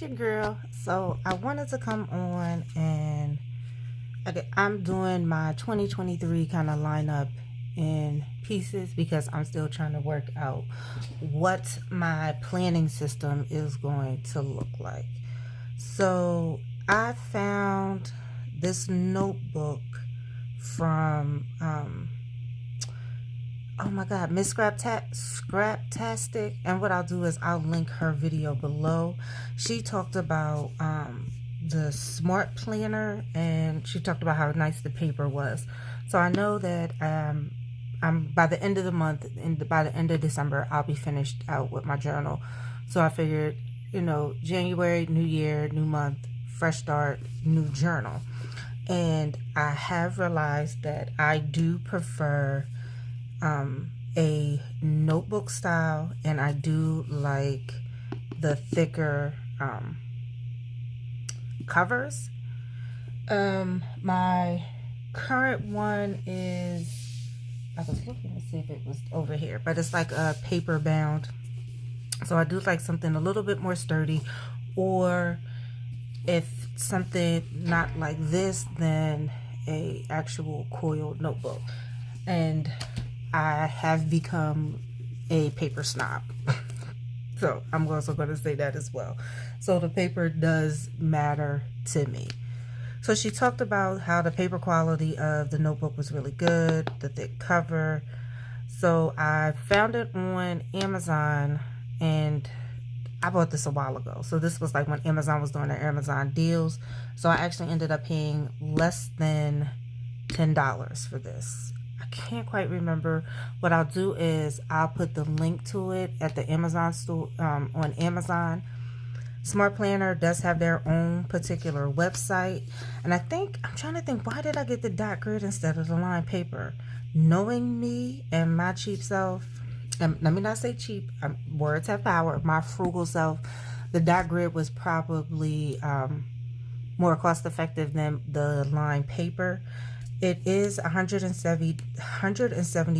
your girl. So I wanted to come on and I'm doing my 2023 kind of lineup in pieces because I'm still trying to work out what my planning system is going to look like. So I found this notebook from oh my god, Miss Scraptastic, and what I'll do is I'll link her video below. She talked about the smart planner, and she talked about how nice the paper was. So I know that I'm by the end of the month, and by the end of December, I'll be finished out with my journal. So I figured, you know, January, new year, new month, fresh start, new journal. And I have realized that I do prefer a notebook style, and I do like the thicker covers. My current one is, I was looking to see if it was over here, but it's like a paper bound. So I do like something a little bit more sturdy, or if something not like this, then a actual coiled notebook. And I have become a paper snob. So I'm also going to say that as well. So the paper does matter to me. So she talked about how the paper quality of the notebook was really good, the thick cover. So I found it on Amazon, and I bought this a while ago. So this was like when Amazon was doing their Amazon deals. So I actually ended up paying less than $10 for this. I can't quite remember. What I'll do is I'll put the link to it at the Amazon store, on Amazon. Smart Planner does have their own particular website. And I'm trying to think, why did I get the dot grid instead of the lined paper? Knowing me and my cheap self, and let me not say cheap, words have power, my frugal self, the dot grid was probably more cost effective than the lined paper. It is 170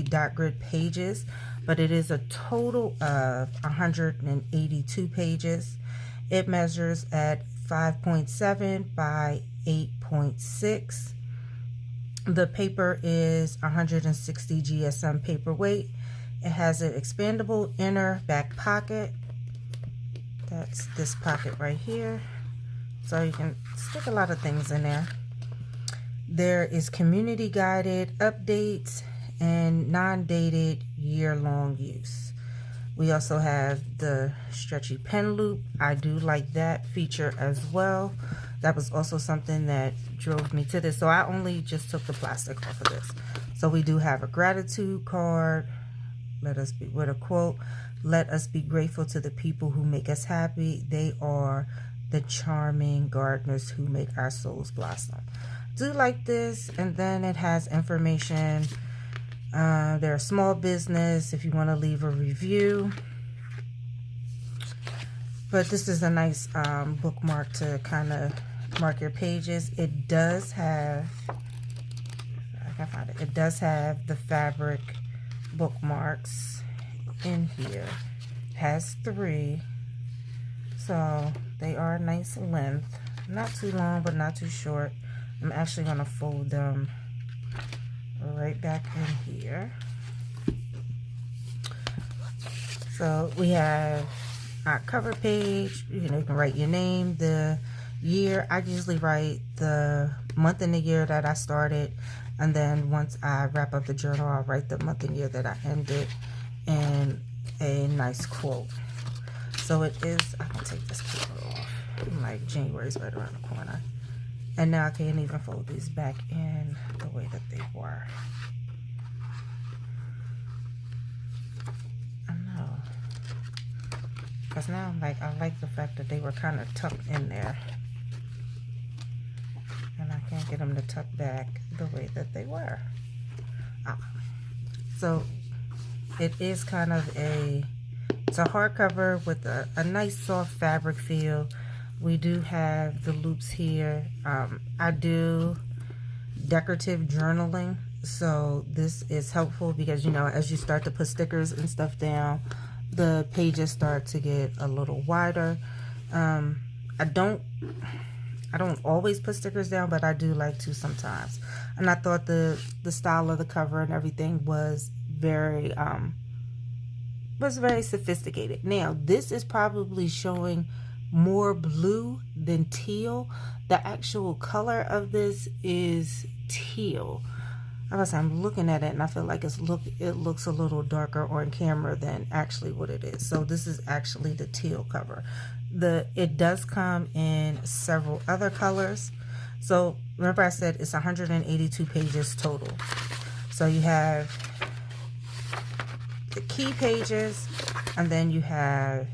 dot grid pages, but it is a total of 182 pages. It measures at 5.7 by 8.6. The paper is 160 GSM paper weight. It has an expandable inner back pocket. That's this pocket right here. So you can stick a lot of things in there. There is community guided updates and non-dated year-long use. We also have the stretchy pen loop. I do like that feature as well. That was also something that drove me to this. So I only just took the plastic off of this. So we do have a gratitude card. With a quote, "Let us be grateful to the people who make us happy. They are the charming gardeners who make our souls blossom." Do like this. And then it has information. They're a small business if you want to leave a review. But this is a nice bookmark to kind of mark your pages. It does have, I can find it. It does have the fabric bookmarks in here. It has 3. So they are a nice length. Not too long, but not too short. I'm actually going to fold them right back in here. So we have our cover page. You can write your name, the year. I usually write the month and the year that I started, and then once I wrap up the journal, I'll write the month and year that I ended, and a nice quote. So it is, I can take this paper off. Like January's right around the corner. And now I can't even fold these back in the way that they were. I know. Because now I like the fact that they were kind of tucked in there. And I can't get them to tuck back the way that they were. So it is kind of it's a hardcover with a nice soft fabric feel. We do have the loops here. I do decorative journaling, so this is helpful because, you know, as you start to put stickers and stuff down, the pages start to get a little wider. I don't always put stickers down, but I do like to sometimes. And I thought the style of the cover and everything was very sophisticated. Now, this is probably showing more blue than teal. The actual color of this is teal. I'm looking at it and I feel like it looks a little darker on camera than actually what it is. So this is actually the teal cover. It does come in several other colors. So remember I said it's 182 pages total. So you have the key pages, and then you have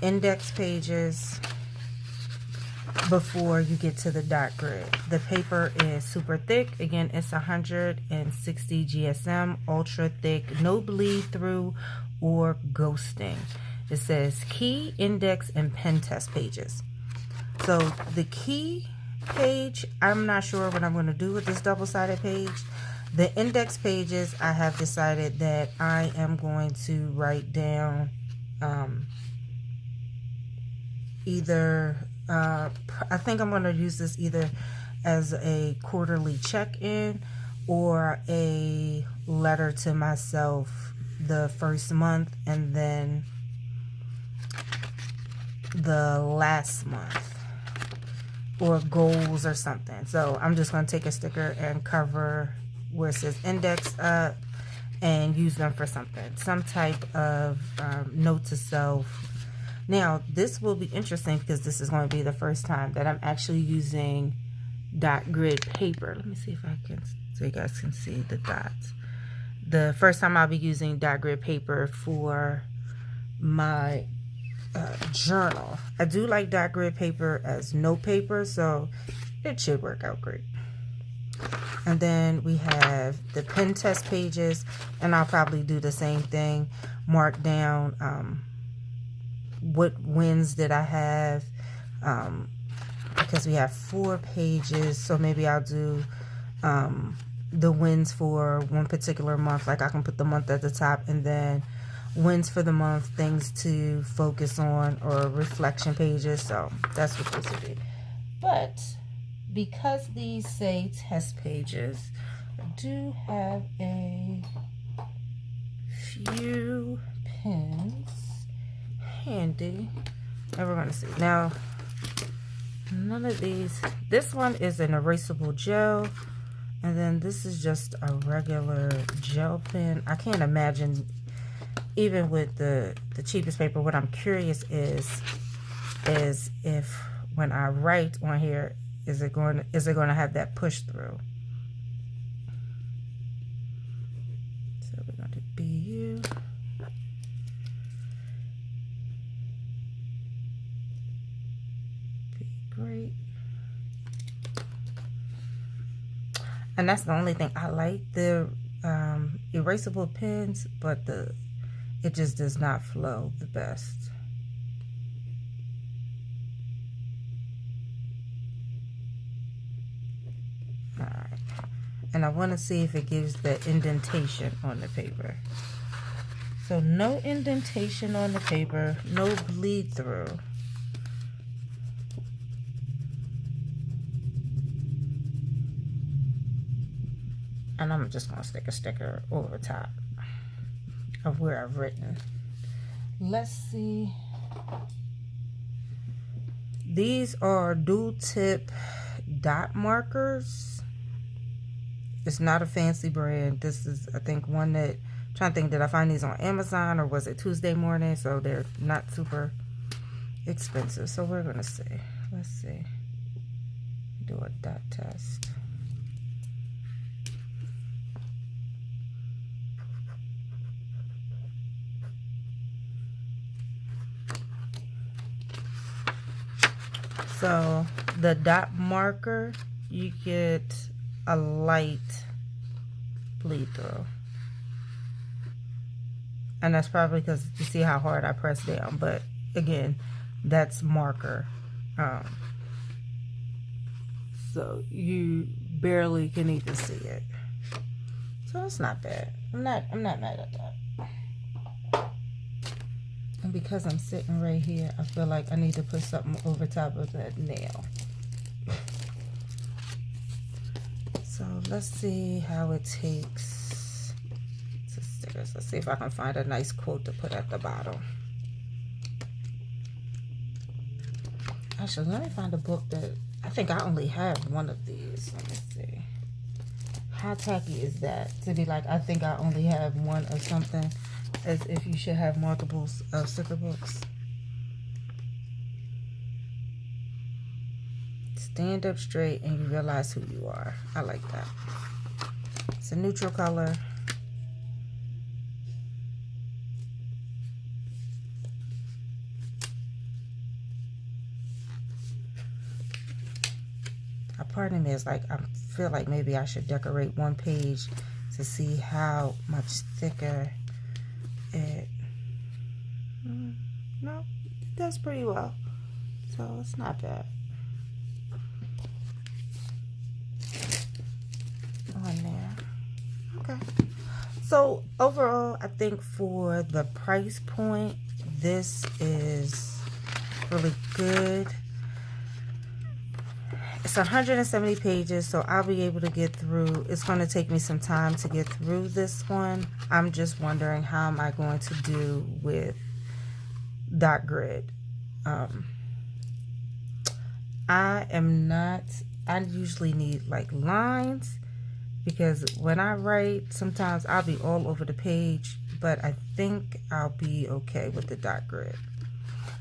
index pages before you get to the dot grid. The paper is super thick. Again, it's 160 GSM, ultra thick, no bleed through or ghosting. It says key, index, and pen test pages. So the key page, I'm not sure what I'm going to do with this double-sided page. The index pages, I have decided that I am going to write down I think I'm going to use this either as a quarterly check-in or a letter to myself the first month and then the last month, or goals or something. So I'm just going to take a sticker and cover where it says index up and use them for something, some type of note to self. Now, this will be interesting because this is going to be the first time that I'm actually using dot grid paper. Let me see if I can, so you guys can see the dots. The first time I'll be using dot grid paper for my journal. I do like dot grid paper as note paper, so it should work out great. And then we have the pen test pages, and I'll probably do the same thing, mark down what wins did I have, because we have 4 pages, so maybe I'll do the wins for one particular month. Like I can put the month at the top, and then wins for the month, things to focus on, or reflection pages. So that's what this would be. But because these say test pages, I do have a few pens handy that we're going to see. Now, none of these, this one is an erasable gel, and then this is just a regular gel pen. I can't imagine, even with the cheapest paper, what I'm curious is if when I write on here, is it going to have that push through? So we're going to BU. Great. And that's the only thing. I like the erasable pens, but it just does not flow the best. Alright. And I want to see if it gives the indentation on the paper. So no indentation on the paper, no bleed through. And I'm just going to stick a sticker over top of where I've written. Let's see. These are dual tip dot markers. It's not a fancy brand. This is, I think, one that, I'm trying to think, did I find these on Amazon or was it Tuesday morning? So they're not super expensive. So we're going to see. Let's see. Do a dot test. So the dot marker, you get a light bleed through. And that's probably because you see how hard I press down. But again, that's marker. So you barely can even see it. So it's not bad. I'm not mad at that. And because I'm sitting right here, I feel like I need to put something over top of that nail. So let's see how it takes to stickers. Let's see if I can find a nice quote to put at the bottom. Actually, let me find a book that, I think I only have one of these. Let me see. How tacky is that? To be like, I think I only have one of something, as if you should have multiples of sticker books. Stand up straight and you realize who you are. I like that. It's a neutral color. A part of me is like, I feel like maybe I should decorate one page to see how much thicker it. No, it does pretty well. So it's not bad. On there. Okay. So overall, I think for the price point, this is really good. It's 170 pages, so I'll be able to get through. It's going to take me some time to get through this one. I'm just wondering, how am I going to do with dot grid? I usually need like lines, because when I write, sometimes I'll be all over the page, but I think I'll be okay with the dot grid.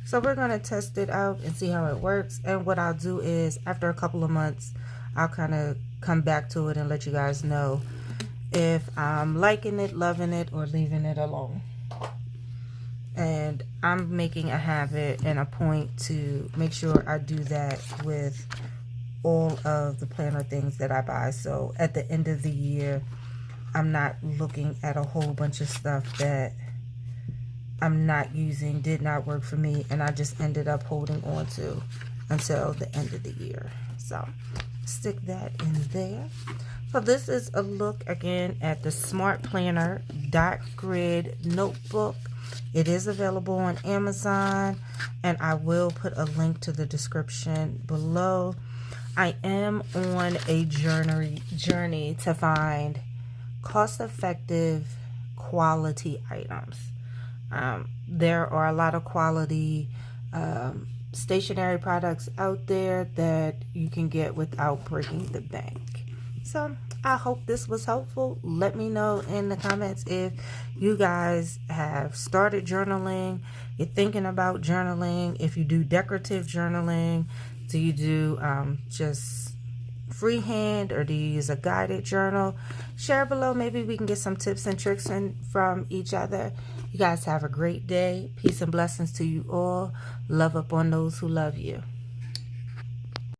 So we're going to test it out and see how it works. And what I'll do is, after a couple of months, I'll kind of come back to it and let you guys know if I'm liking it, loving it, or leaving it alone. And I'm making a habit and a point to make sure I do that with all of the planner things that I buy. So at the end of the year, I'm not looking at a whole bunch of stuff that I'm not using, did not work for me, and I just ended up holding on to until the end of the year. So stick that in there. So this is a look again at the Smart Planner Dot Grid Notebook. It is available on Amazon, and I will put a link to the description below. I am on a journey to find cost-effective quality items. There are a lot of quality stationery products out there that you can get without breaking the bank. So I hope this was helpful. Let me know in the comments if you guys have started journaling, you're thinking about journaling, if you do decorative journaling, do you do just freehand, or do you use a guided journal? Share below. Maybe we can get some tips and tricks from each other. You guys have a great day. Peace and blessings to you all. Love up on those who love you.